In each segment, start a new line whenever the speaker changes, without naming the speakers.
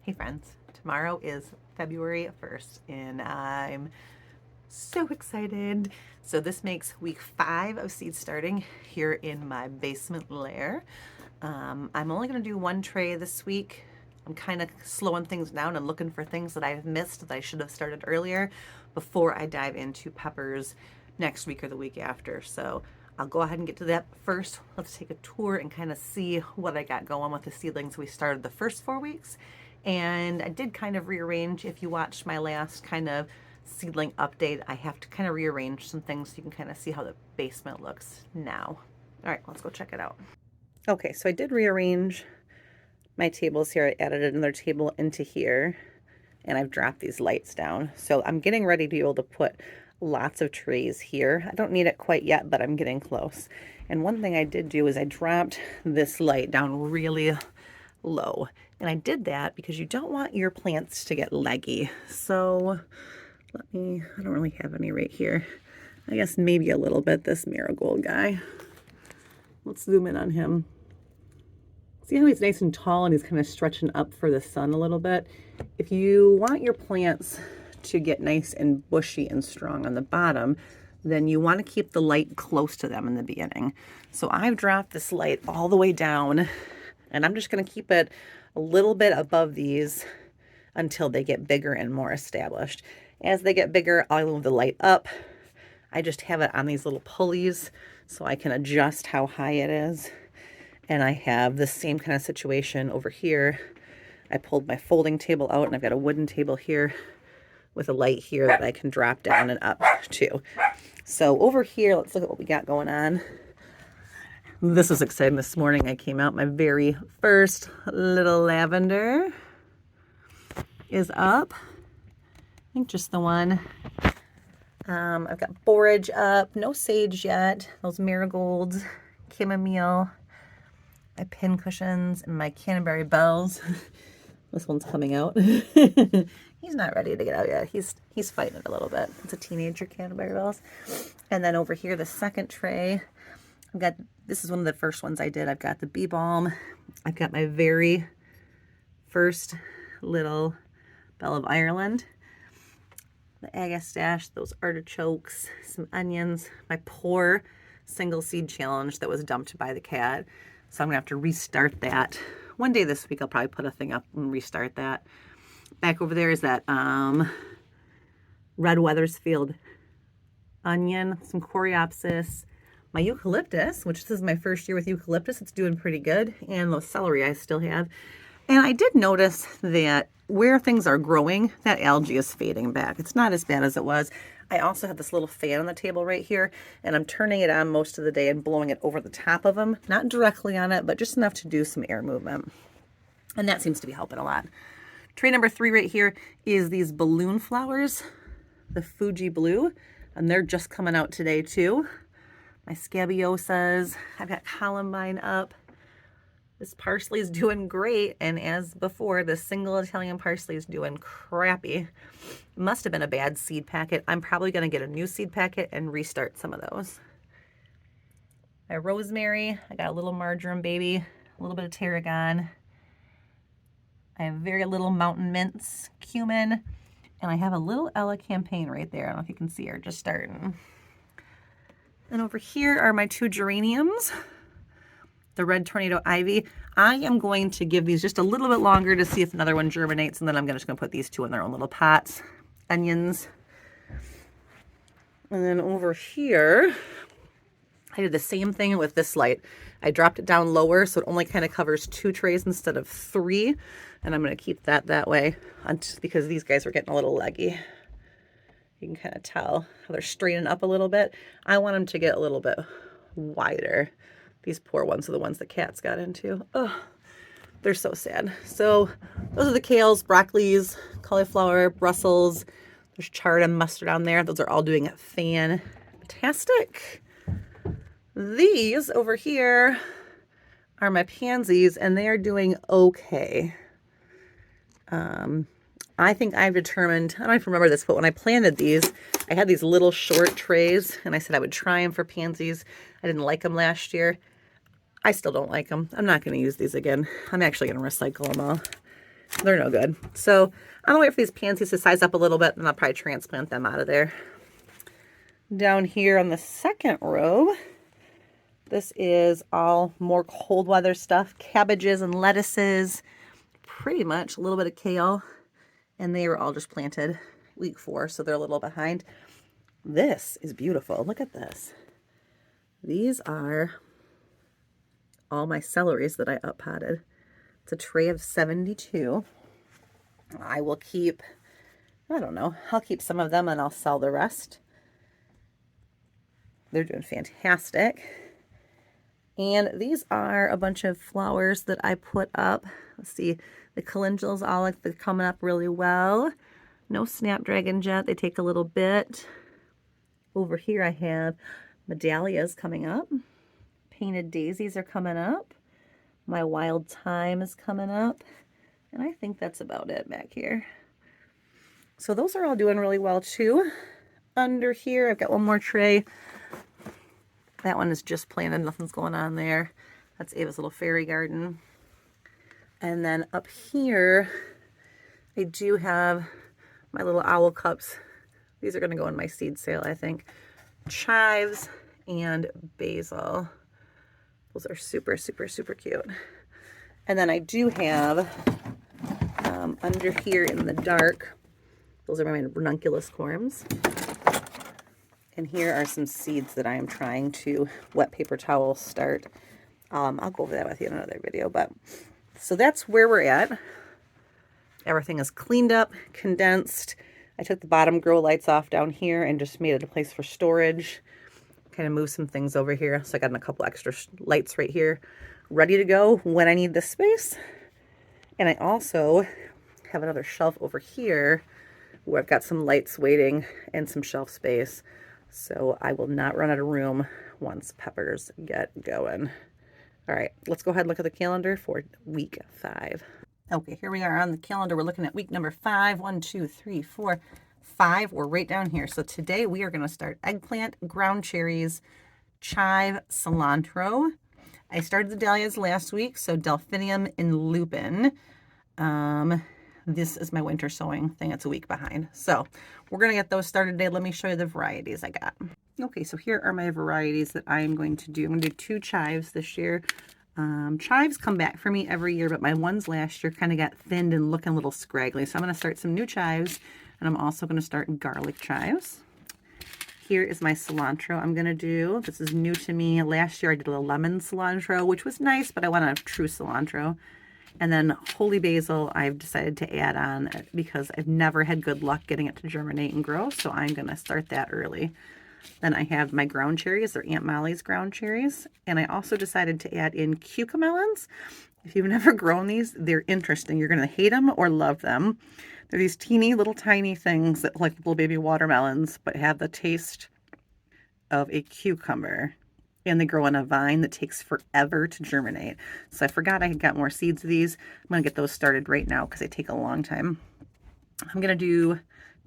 Hey friends, tomorrow is February 1st and I'm so excited. So this makes week 5 of seed starting here in my basement lair. I'm only going to do one tray this week. I'm kind of slowing things down and looking for things that I've missed that I should have started earlier before I dive into peppers next week or the week after. So I'll go ahead and get to that first. Let's take a tour and kind of see what I got going with the seedlings we started the first 4 weeks. And I did kind of rearrange. If you watched my last kind of seedling update, I have to kind of rearrange some things so you can kind of see how the basement looks now. All right, let's go check it out. Okay, so I did rearrange my tables here. I added another table into here and I've dropped these lights down. So I'm getting ready to be able to put lots of trays here. I don't need it quite yet, but I'm getting close. And one thing I did do is I dropped this light down really low. And I did that because you don't want your plants to get leggy. So I don't really have any right here. I guess maybe a little bit, this marigold guy. Let's zoom in on him. See how he's nice and tall and he's kind of stretching up for the sun a little bit? If you want your plants to get nice and bushy and strong on the bottom, then you want to keep the light close to them in the beginning. So I've dropped this light all the way down and I'm just going to keep it a little bit above these until they get bigger and more established. As they get bigger, I'll move the light up. I just have it on these little pulleys so I can adjust how high it is. And I have the same kind of situation over here. I pulled my folding table out and I've got a wooden table here with a light here that I can drop down and up to. So over here, let's look at what we got going on. This was exciting this morning. I came out, my very first little lavender is up. I think just the one. I've got borage up, no sage yet. Those marigolds, chamomile, my pin cushions, and my Canterbury bells. This one's coming out. He's not ready to get out yet. He's fighting it a little bit. It's a teenager Canterbury bells. And then over here, the second tray, I've got, this is one of the first ones I did. I've got the bee balm. I've got my very first little Belle of Ireland, the agastache, those artichokes, some onions, my poor single seed challenge that was dumped by the cat. So I'm gonna have to restart that. One day this week I'll probably put a thing up and restart that. Back over there is that red Weathersfield onion, some coreopsis, my eucalyptus, which this is my first year with eucalyptus. It's doing pretty good. And the celery I still have. And I did notice that where things are growing, that algae is fading back. It's not as bad as it was. I also have this little fan on the table right here, and I'm turning it on most of the day and blowing it over the top of them. Not directly on it, but just enough to do some air movement. And that seems to be helping a lot. Tray number 3 right here is these balloon flowers, the Fuji Blue, and they're just coming out today too. My scabiosas, I've got columbine up. This parsley is doing great, and as before, the single Italian parsley is doing crappy. It must have been a bad seed packet. I'm probably going to get a new seed packet and restart some of those. My rosemary, I got a little marjoram baby, a little bit of tarragon. I have very little mountain mints, cumin, and I have a little Ella campaign right there. I don't know if you can see her, just starting. And over here are my 2 geraniums, the red tornado ivy. I am going to give these just a little bit longer to see if another one germinates, and then I'm just going to put these 2 in their own little pots. Onions. And then over here, I did the same thing with this light. I dropped it down lower so it only kind of covers 2 trays instead of 3. And I'm going to keep that way because these guys are getting a little leggy. You can kind of tell how they're straightening up a little bit. I want them to get a little bit wider. These poor ones are the ones the cats got into. Oh, they're so sad. So those are the kales, broccolis, cauliflower, Brussels. There's chard and mustard on there. Those are all doing it fantastic. These over here are my pansies, and they are doing okay. I think I've determined, I don't know if you remember this, but when I planted these, I had these little short trays, and I said I would try them for pansies. I didn't like them last year. I still don't like them. I'm not going to use these again. I'm actually going to recycle them all. They're no good. So I'm gonna wait for these pansies to size up a little bit, and I'll probably transplant them out of there. Down here on the second row, this is all more cold weather stuff, cabbages and lettuces, pretty much a little bit of kale, and they were all just planted week 4, so they're a little behind. This is beautiful. Look at this. These are all my celeries that I up potted. It's a tray of 72. I will keep, I don't know, I'll keep some of them and I'll sell the rest. They're doing fantastic. And these are a bunch of flowers that I put up. Let's see, the calendulas all like they're coming up really well. No snapdragons yet, they take a little bit. Over here I have medallias coming up. Painted daisies are coming up. My wild thyme is coming up. And I think that's about it back here. So those are all doing really well too. Under here, I've got one more tray. That one is just planted, nothing's going on there. That's Ava's little fairy garden. And then up here, I do have my little owl cups. These are gonna go in my seed sale, I think. Chives and basil. Those are super, super, super cute. And then I do have, under here in the dark, those are my ranunculus corms. And here are some seeds that I am trying to wet paper towel start. I'll go over that with you in another video, but so that's where we're at. Everything is cleaned up, condensed. I took the bottom grow lights off down here and just made it a place for storage. Kind of moved some things over here. So I got a couple extra lights right here, ready to go when I need this space. And I also have another shelf over here where I've got some lights waiting and some shelf space. So I will not run out of room once peppers get going. All right, let's go ahead and look at the calendar for week 5. Okay, here we are on the calendar. We're looking at week number 5. 1, 2, 3, 4, 5. We're right down here. So today we are going to start eggplant, ground cherries, chive, cilantro. I started the dahlias last week, so delphinium and lupin. This is my winter sowing thing. It's a week behind. So we're going to get those started today. Let me show you the varieties I got. Okay, so here are my varieties that I'm going to do. I'm going to do 2 chives this year. Chives come back for me every year, but my ones last year kind of got thinned and looking a little scraggly. So I'm going to start some new chives, and I'm also going to start garlic chives. Here is my cilantro I'm going to do. This is new to me. Last year I did a lemon cilantro, which was nice, but I want a true cilantro. And then holy basil I've decided to add on because I've never had good luck getting it to germinate and grow, so I'm going to start that early. Then I have my ground cherries. They're Aunt Molly's ground cherries. And I also decided to add in cucamelons. If you've never grown these, they're interesting. You're going to hate them or love them. They're these teeny little tiny things that look like little baby watermelons, but have the taste of a cucumber. And they grow on a vine that takes forever to germinate. So I forgot I had got more seeds of these. I'm going to get those started right now because they take a long time. I'm going to do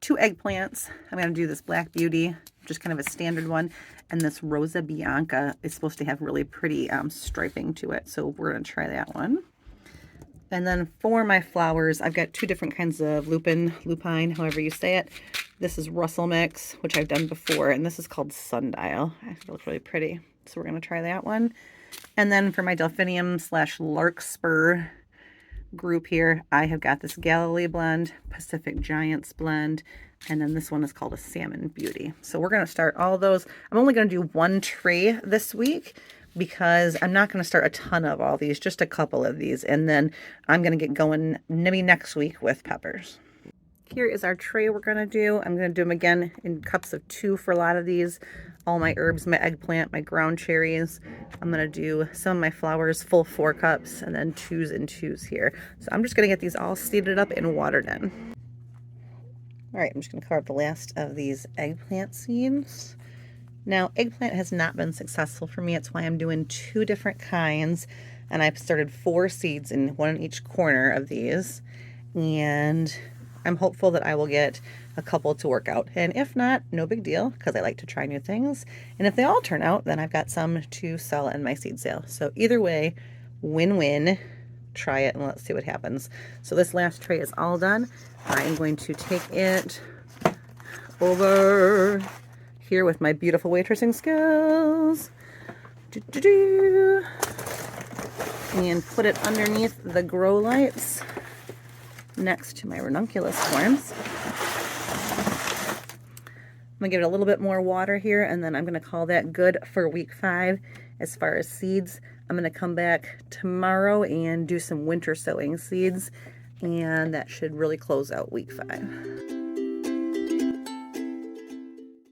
2 eggplants. I'm going to do this Black Beauty, just kind of a standard one. And this Rosa Bianca is supposed to have really pretty striping to it. So we're going to try that one. And then for my flowers, I've got 2 different kinds of lupine, however you say it. This is Russell Mix, which I've done before. And this is called Sundial. It looks really pretty. So we're going to try that one. And then for my delphinium / larkspur group here, I have got this Galilee blend, Pacific Giants blend, and then this one is called a Salmon Beauty. So we're going to start all those. I'm only going to do 1 tray this week because I'm not going to start a ton of all these, just a couple of these, and then I'm going to get going maybe next week with peppers. Here is our tray we're going to do. I'm going to do them again in cups of 2 for a lot of these. All my herbs, my eggplant, my ground cherries. I'm going to do some of my flowers, full 4 cups, and then 2s and 2s here. So I'm just going to get these all seeded up and watered in. All right, I'm just going to carve the last of these eggplant seeds. Now, eggplant has not been successful for me. That's why I'm doing 2 different kinds. And I've started 4 seeds in one in each corner of these. And I'm hopeful that I will get a couple to work out. And if not, no big deal, because I like to try new things. And if they all turn out, then I've got some to sell in my seed sale. So either way, win-win. try it and let's see what happens. So this last tray is all done. I am going to take it over here with my beautiful waitressing skills. And put it underneath the grow lights next to my ranunculus corns. I'm gonna give it a little bit more water here, and then I'm gonna call that good for week 5 as far as seeds. I'm gonna come back tomorrow and do some winter sowing seeds, and that should really close out week 5.